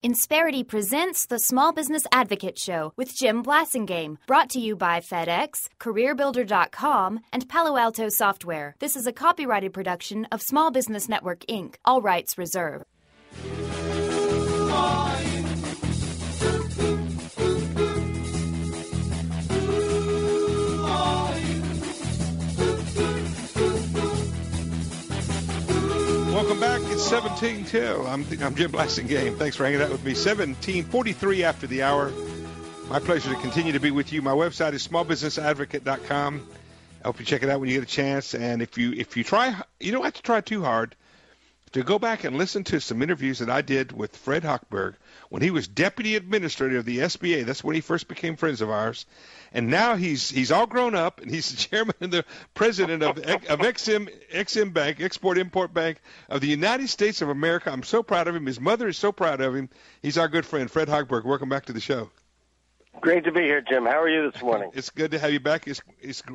Insperity presents the Small Business Advocate Show with Jim Blasingame, brought to you by FedEx, CareerBuilder.com, and Palo Alto Software. This is a copyrighted production of Small Business Network, Inc., all rights reserved. Welcome back. It's 17:10. I'm Jim Blasingame. Thanks for hanging out with me. 17:43 after the hour. My pleasure to continue to be with you. My website is smallbusinessadvocate.com. I hope you check it out when you get a chance. And if you try, you don't have to try too hard to go back and listen to some interviews that I did with Fred Hochberg when he was deputy administrator of the SBA. That's when he first became friends of ours. And now he's all grown up, and he's the chairman and the president of XM Bank, Export-Import Bank of the United States of America. I'm so proud of him. His mother is so proud of him. He's our good friend, Fred Hochberg. Welcome back to the show. Great to be here, Jim. How are you this morning? It's good to have you back.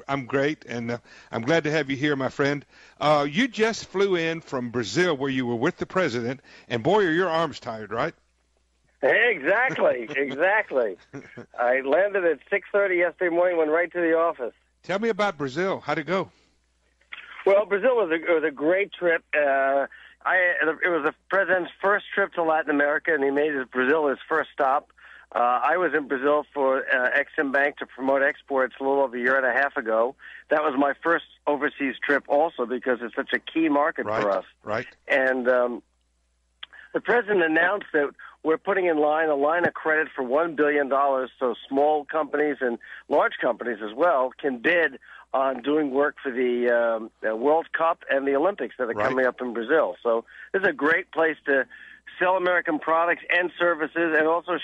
I'm great, and I'm glad to have you here, my friend. You just flew in from Brazil where you were with the president, and boy, are your arms tired, right? Exactly. I landed at 6:30 yesterday morning, went right to the office. Tell me about Brazil. How'd it go? Well, Brazil was a great trip. It was the president's first trip to Latin America, and he made Brazil his first stop. I was in Brazil for Exim Bank to promote exports a little over a year and a half ago. That was my first overseas trip also because it's such a key market for us. Right. And the president announced that we're putting in line a line of credit for $1 billion so small companies and large companies as well can bid on doing work for the World Cup and the Olympics that are coming up in Brazil. So this is a great place to sell American products and services and also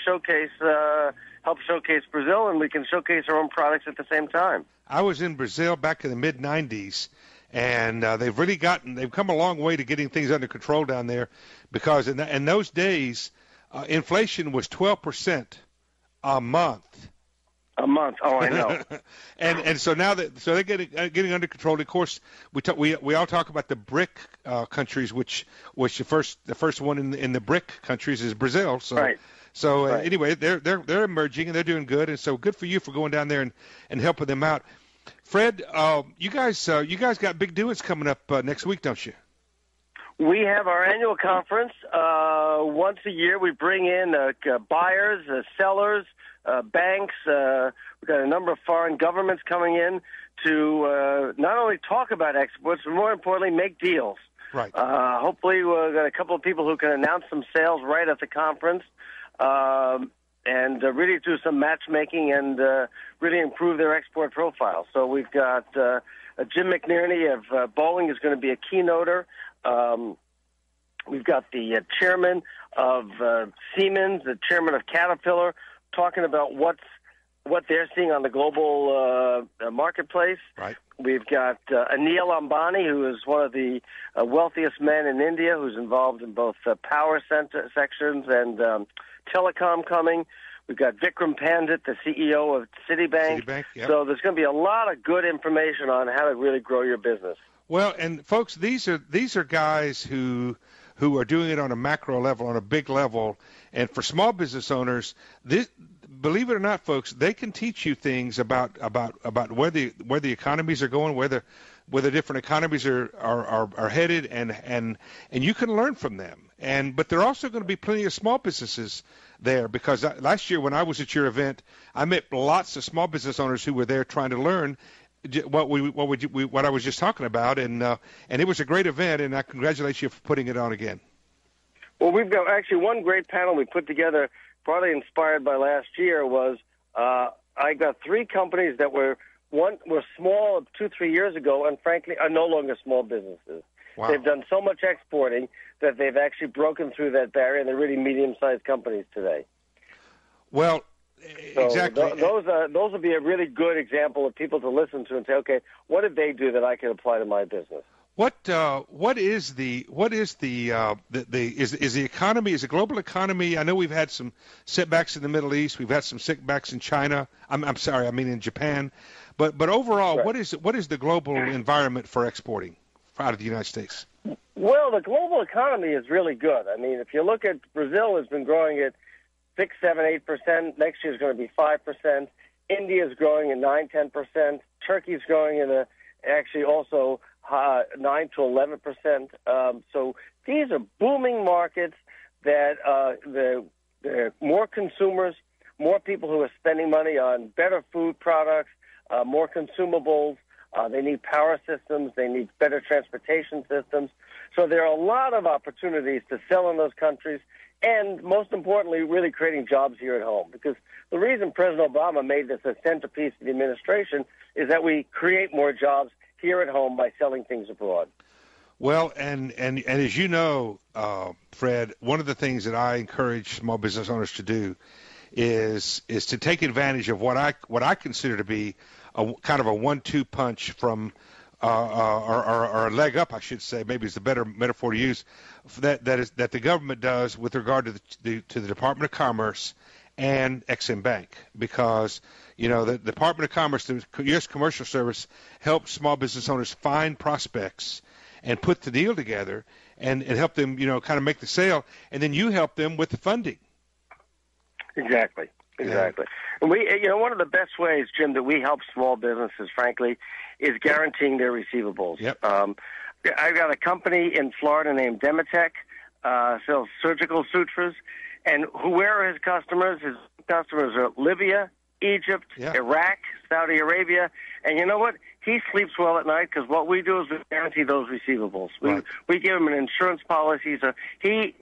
help showcase Brazil, and we can showcase our own products at the same time. I was in Brazil back in the mid-'90s, and they've come a long way to getting things under control down there because in those days, inflation was 12% a month. A month. Oh, I know. and so now they're getting under control. Of course, we all talk about the BRIC countries, which was the first one in the BRIC countries is Brazil. So right. So anyway, they're emerging and they're doing good, and so good for you for going down there and helping them out. Fred, you guys got big doings coming up next week, don't you? We have our annual conference. Once a year, we bring in buyers, sellers, banks. We've got a number of foreign governments coming in to not only talk about exports, but more importantly, make deals. Right. Hopefully, we've got a couple of people who can announce some sales right at the conference and really do some matchmaking and really improve their export profile. So we've got Jim McNerney of Boeing is going to be a keynoter. We've got the chairman of Siemens, the chairman of Caterpillar, talking about what they're seeing on the global marketplace. Right. We've got Anil Ambani, who is one of the wealthiest men in India, who's involved in both power sections and telecom coming. We've got Vikram Pandit, the CEO of Citibank. Yep. So there's going to be a lot of good information on how to really grow your business. Well, and folks, these are guys who are doing it on a macro level, on a big level, and for small business owners, believe it or not, folks, they can teach you things about where the economies are going, where the different economies are headed, and you can learn from them. But there are also going to be plenty of small businesses there because last year when I was at your event, I met lots of small business owners who were there trying to learn what I was just talking about, and it was a great event, and I congratulate you for putting it on again. Well, we've got actually one great panel we put together, partly inspired by last year. Was I got three companies that were small 2-3 years ago, and frankly are no longer small businesses. Wow. They've done so much exporting that they've actually broken through that barrier, and they're really medium-sized companies today. Well. So exactly. Those will be a really good example of people to listen to and say, okay, what did they do that I can apply to my business? What is the economy? Is the global economy? I know we've had some setbacks in the Middle East. We've had some setbacks in China. I'm sorry, I mean in Japan. But overall, right. What is the global environment for exporting out of the United States? Well, the global economy is really good. I mean, if you look at Brazil, has been growing at 6, 7, 8%. Next year is going to be 5%. India is growing at 9, 10%. Turkey is growing in actually also 9 to 11%. So these are booming markets that there are more consumers, more people who are spending money on better food products, more consumables. They need power systems. They need better transportation systems. So there are a lot of opportunities to sell in those countries, and most importantly, really creating jobs here at home. Because the reason President Obama made this a centerpiece of the administration is that we create more jobs here at home by selling things abroad. Well, and as you know, Fred, one of the things that I encourage small business owners to do is to take advantage of what I consider to be a kind of a 1-2 punch from or a leg up, I should say, maybe is the better metaphor to use, that the government does with regard to the Department of Commerce and Ex-Im Bank, because the Department of Commerce, the U.S. Commercial Service, helps small business owners find prospects and put the deal together and help them kind of make the sale, and then you help them with the funding. Exactly. And we, one of the best ways, Jim, that we help small businesses, frankly, is guaranteeing their receivables. Yep. I've got a company in Florida named Dematec, sells surgical sutures, and who are his customers? His customers are Libya, Egypt, Iraq, Saudi Arabia, and you know what? He sleeps well at night because what we do is we guarantee those receivables. We give him an insurance policy, so he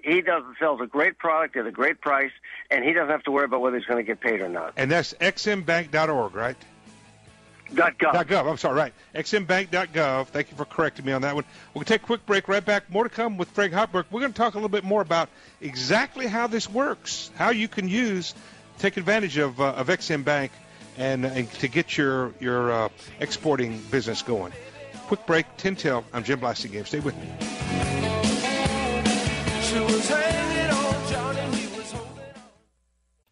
sells a great product at a great price, and he doesn't have to worry about whether he's going to get paid or not. And that's xmbank.org, right? .gov. .gov. I'm sorry, right. xmbank.gov. Thank you for correcting me on that one. We'll take a quick break. Right back. More to come with Fred Hochberg. We're going to talk a little bit more about exactly how this works, how you can take advantage of Ex-Im Bank and to get your exporting business going. Quick break, 10 till. I'm Jim Blasingame. Stay with me. She was hanging on Johnny, he was holding on.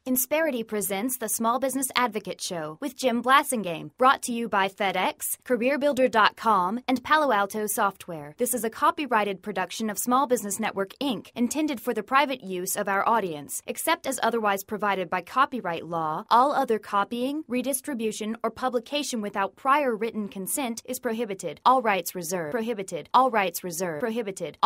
Insperity presents the Small Business Advocate Show with Jim Blasingame, brought to you by FedEx, CareerBuilder.com, and Palo Alto Software. This is a copyrighted production of Small Business Network, Inc., intended for the private use of our audience. Except as otherwise provided by copyright law, all other copying, redistribution, or publication without prior written consent is prohibited. All rights reserved. Prohibited. All rights reserved. Prohibited.